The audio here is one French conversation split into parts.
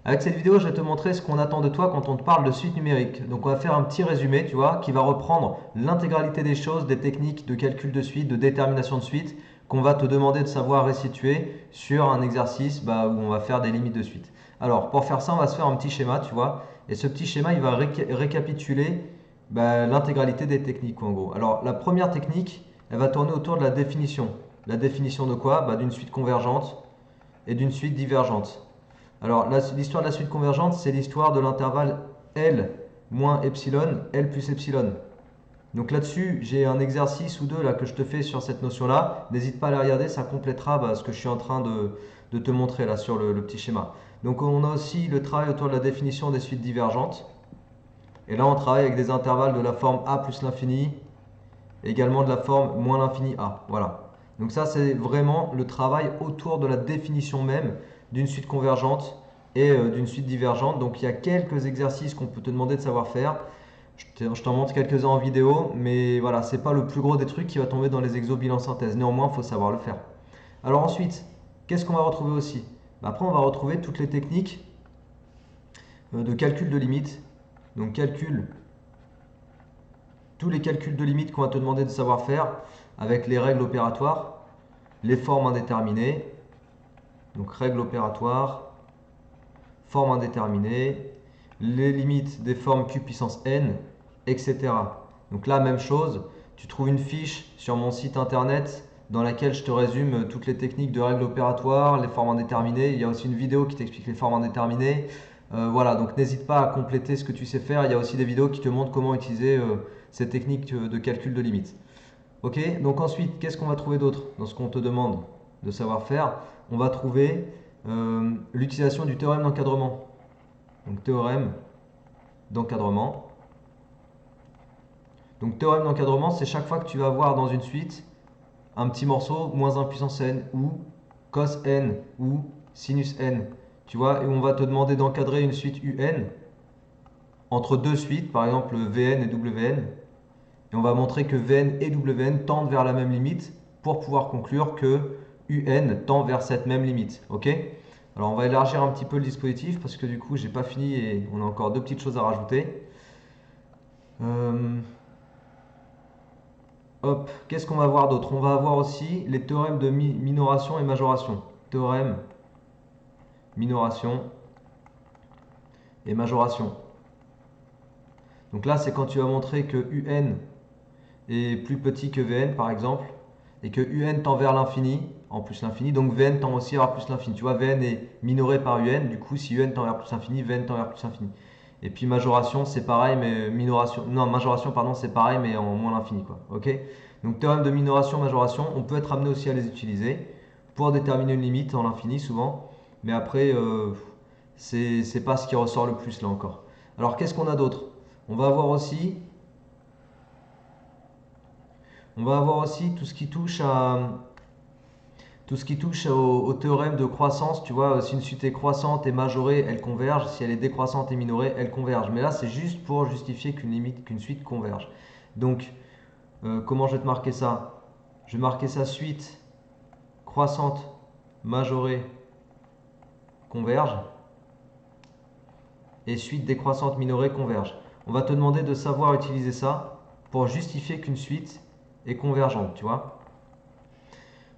Avec cette vidéo, je vais te montrer ce qu'on attend de toi quand on te parle de suite numérique. Donc on va faire un petit résumé, tu vois, qui va reprendre l'intégralité des choses, des techniques de calcul de suite, de détermination de suite, qu'on va te demander de savoir restituer sur un exercice où on va faire des limites de suite. Alors pour faire ça, on va se faire un petit schéma, tu vois, et ce petit schéma, il va récapituler l'intégralité des techniques en gros. Alors la première technique, elle va tourner autour de la définition. La définition de quoi? D'une suite convergente et d'une suite divergente. Alors, l'histoire de la suite convergente, c'est l'histoire de l'intervalle L moins epsilon, L plus epsilon. Donc là-dessus, j'ai un exercice ou deux là, que je te fais sur cette notion-là. N'hésite pas à la regarder, ça complétera ce que je suis en train de te montrer là sur le petit schéma. Donc on a aussi le travail autour de la définition des suites divergentes. Et là, on travaille avec des intervalles de la forme A plus l'infini, et également de la forme moins l'infini A. Voilà. Donc ça, c'est vraiment le travail autour de la définition même d'une suite convergente et d'une suite divergente. Donc il y a quelques exercices qu'on peut te demander de savoir faire. Je t'en montre quelques-uns en vidéo, mais voilà, c'est pas le plus gros des trucs qui va tomber dans les exos bilan synthèse. Néanmoins, il faut savoir le faire. Alors ensuite, qu'est-ce qu'on va retrouver aussi? Après, on va retrouver toutes les techniques de calcul de limite. Donc tous les calculs de limite qu'on va te demander de savoir faire avec les règles opératoires, les formes indéterminées, donc règles opératoires, formes indéterminées, les limites des formes q puissance n, etc. Donc là, même chose, tu trouves une fiche sur mon site internet dans laquelle je te résume toutes les techniques de règles opératoires, les formes indéterminées. Il y a aussi une vidéo qui t'explique les formes indéterminées. Voilà, donc n'hésite pas à compléter ce que tu sais faire. Il y a aussi des vidéos qui te montrent comment utiliser ces techniques de calcul de limites. Ok, donc ensuite, qu'est-ce qu'on va trouver d'autre dans ce qu'on te demande de savoir faire? On va trouver l'utilisation du théorème d'encadrement. Donc théorème d'encadrement. Donc théorème d'encadrement, c'est chaque fois que tu vas avoir dans une suite un petit morceau moins 1 puissance n ou cos n ou sinus n. Tu vois, et on va te demander d'encadrer une suite un entre deux suites, par exemple vn et wn. Et on va montrer que Vn et Wn tendent vers la même limite pour pouvoir conclure que Un tend vers cette même limite. Ok? Alors on va élargir un petit peu le dispositif parce que du coup j'ai pas fini et on a encore deux petites choses à rajouter. Hop, qu'est-ce qu'on va voir d'autre? On va avoir aussi les théorèmes de minoration et majoration. Théorème, minoration et majoration. Donc là c'est quand tu vas montrer que Un est plus petit que Vn par exemple, et que Un tend vers l'infini, en plus l'infini, donc Vn tend aussi vers plus l'infini. Tu vois, Vn est minoré par Un, du coup si Un tend vers plus l'infini, Vn tend vers plus l'infini. Et puis majoration c'est pareil, mais majoration pardon c'est pareil, mais en moins l'infini quoi. Ok? Donc théorème de minoration, majoration, on peut être amené aussi à les utiliser pour déterminer une limite en l'infini souvent, mais après c'est pas ce qui ressort le plus là encore. Alors qu'est-ce qu'on a d'autre? On va avoir aussi tout ce qui touche au théorème de croissance. Tu vois, si une suite est croissante et majorée, elle converge. Si elle est décroissante et minorée, elle converge. Mais là, c'est juste pour justifier qu'une suite converge. Donc, comment je vais te marquer ça? Je vais marquer ça suite croissante, majorée, converge. Et suite décroissante, minorée, converge. On va te demander de savoir utiliser ça pour justifier qu'une suite est convergente, tu vois.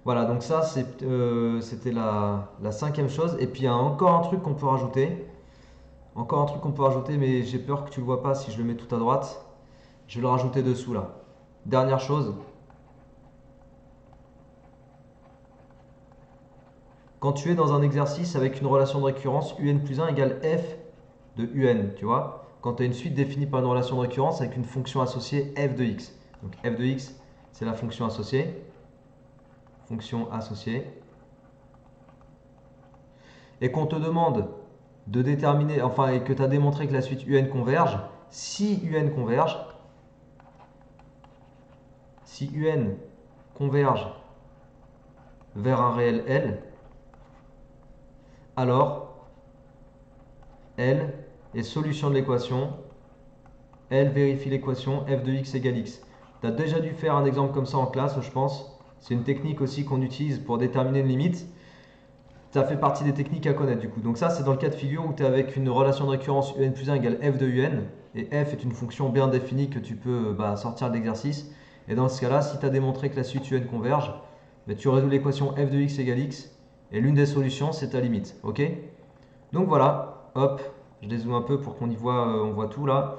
Voilà, donc ça c'était la cinquième chose. Et puis il y a encore un truc qu'on peut rajouter. Encore un truc qu'on peut rajouter, mais j'ai peur que tu ne le vois pas si je le mets tout à droite. Je vais le rajouter dessous là. Dernière chose, quand tu es dans un exercice avec une relation de récurrence un plus 1 égale f de un, tu vois, quand tu as une suite définie par une relation de récurrence avec une fonction associée f de x. Donc f de x, c'est la fonction associée. Fonction associée. Et qu'on te demande de déterminer, enfin, et que tu as démontré que la suite UN converge, si UN converge, si UN converge vers un réel L, alors L est solution de l'équation, L vérifie l'équation f de x égale x. Tu as déjà dû faire un exemple comme ça en classe, je pense. C'est une technique aussi qu'on utilise pour déterminer une limite. ça fait partie des techniques à connaître du coup. Donc ça, c'est dans le cas de figure où tu es avec une relation de récurrence un plus 1 égale f de un. Et f est une fonction bien définie que tu peux sortir de l'exercice. Et dans ce cas-là, si tu as démontré que la suite un converge, tu résous l'équation f de x égale x. Et l'une des solutions, c'est ta limite. Ok? Donc voilà, hop, je dézoome un peu pour qu'on y voit, on voit tout là.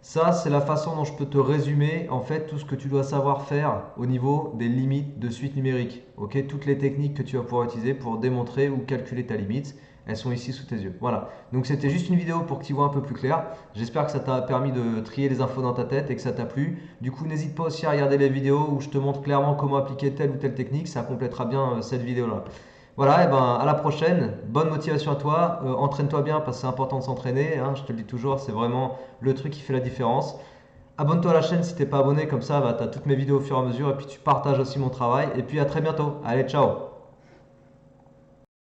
Ça, c'est la façon dont je peux te résumer en fait tout ce que tu dois savoir faire au niveau des limites de suite numérique. Ok, toutes les techniques que tu vas pouvoir utiliser pour démontrer ou calculer ta limite, elles sont ici sous tes yeux. Voilà. Donc c'était juste une vidéo pour que tu vois un peu plus clair. J'espère que ça t'a permis de trier les infos dans ta tête et que ça t'a plu. Du coup, n'hésite pas aussi à regarder les vidéos où je te montre clairement comment appliquer telle ou telle technique. Ça complétera bien cette vidéo-là. Voilà, et ben à la prochaine. Bonne motivation à toi. Entraîne-toi bien parce que c'est important de s'entraîner, hein, je te le dis toujours, c'est vraiment le truc qui fait la différence. Abonne-toi à la chaîne si t'es pas abonné, comme ça tu as toutes mes vidéos au fur et à mesure et puis tu partages aussi mon travail. Et puis à très bientôt. Allez, ciao!